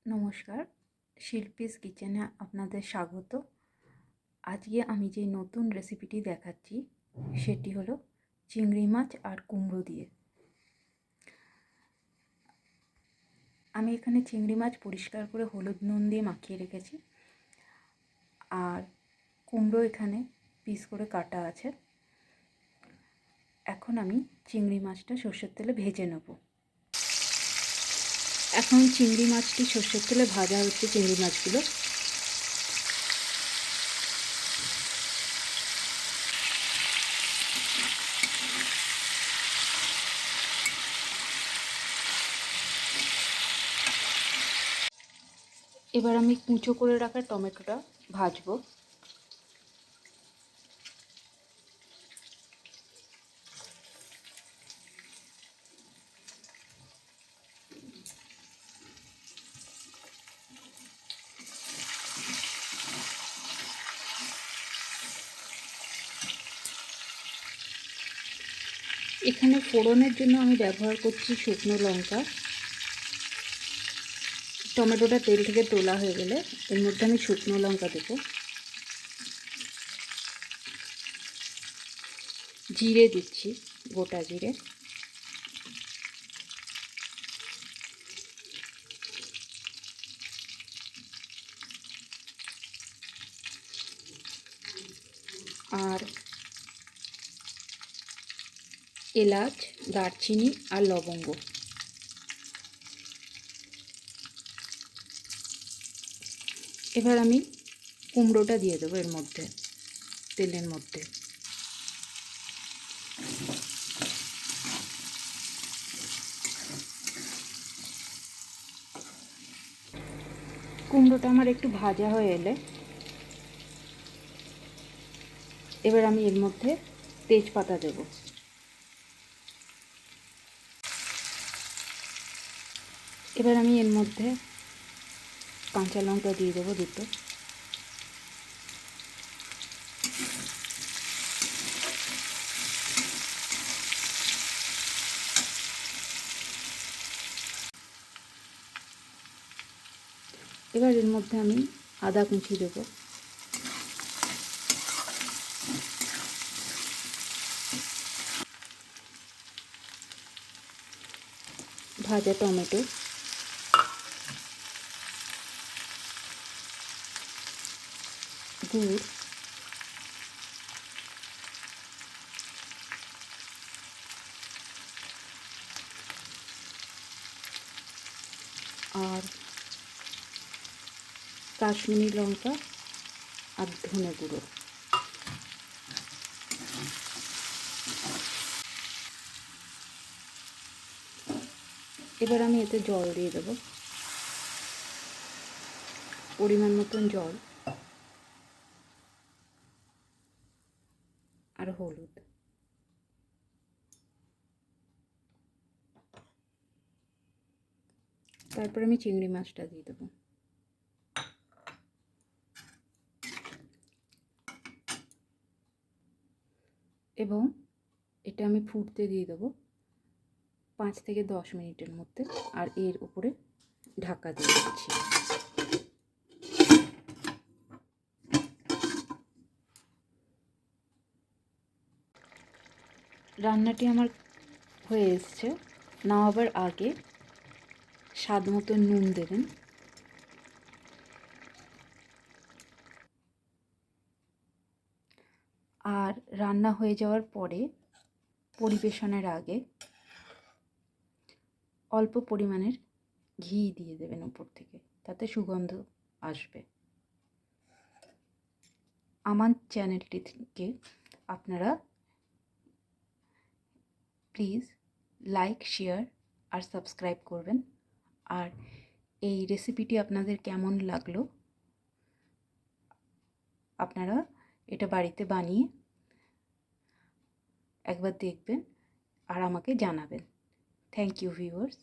নমস্কার, শিল্পীস কিচেনে আপনাদের স্বাগত। আজকে আমি যে নতুন রেসিপিটি দেখাচ্ছি সেটি হলো চিংড়ি মাছ আর কুমড়ো দিয়ে। আমি এখানে চিংড়ি মাছ পরিষ্কার করে হলুদ নুন দিয়ে মাখিয়ে রেখেছি, আর কুমড়ো এখানে পিস করে কাটা আছে। এখন আমি চিংড়ি মাছটা সর্ষের তেলে ভেজে নেব। এখন চিংড়ি মাছটি সর্ষের তেলে ভাজা হচ্ছে। চিংড়ি মাছগুলো এবার আমি কুচো করে রাখা টমেটোটা ভাজবো। এখানে ফোড়নের জন্য আমি ব্যবহার করছি শুকনো লঙ্কা। টমেটোটা তেল থেকে তোলা হয়ে গেলে এর মধ্যে আমি শুকনো লঙ্কা দেব, জিরে দিচ্ছি, গোটা জিরে, আর এলাচ, দারচিনি আর লবঙ্গ। এবার আমি কুমড়োটা দিয়ে দেবো এর মধ্যে, তেলের মধ্যে। কুমড়োটা আমার একটু ভাজা হয়ে এলে এবার আমি এর মধ্যে তেজপাতা দেব। এবার আমি এর মধ্যে কাঁচা লঙ্কা দিয়ে দেবো দুটো। এবার এর মধ্যে আমি আদা কুচি দেবো, ভাজা টমেটো, গুড়, আর কাশ্মীরি লঙ্কা আর ধনে গুঁড়ো। এবার আমি এতে জল দিয়ে দেবো, পরিমাণ মতন জল, আর হলুদ। তারপর আমি চিংড়ি মাছটা দিয়ে দেবো, এবং এটা আমি ফুটতে দিয়ে দেবো 5 থেকে 10 মিনিটের মধ্যে। আর এর উপরে ঢাকা দিয়ে দিচ্ছি। রান্নাটি আমার হয়ে এসছে। নামাবার আগে স্বাদ মতো নুন দেবেন। আর রান্না হয়ে যাওয়ার পরে পরিবেশনের আগে অল্প পরিমাণের ঘি দিয়ে দেবেন উপর থেকে, তাতে সুগন্ধ আসবে। আমার চ্যানেলটিকে আপনারা প্লিজ লাইক, শেয়ার আর সাবস্ক্রাইব করবেন। আর এই রেসিপিটি আপনাদের কেমন লাগলো আপনারা এটা বাড়িতে বানিয়ে একবার দেখবেন আর আমাকে জানাবেন। Thank you viewers.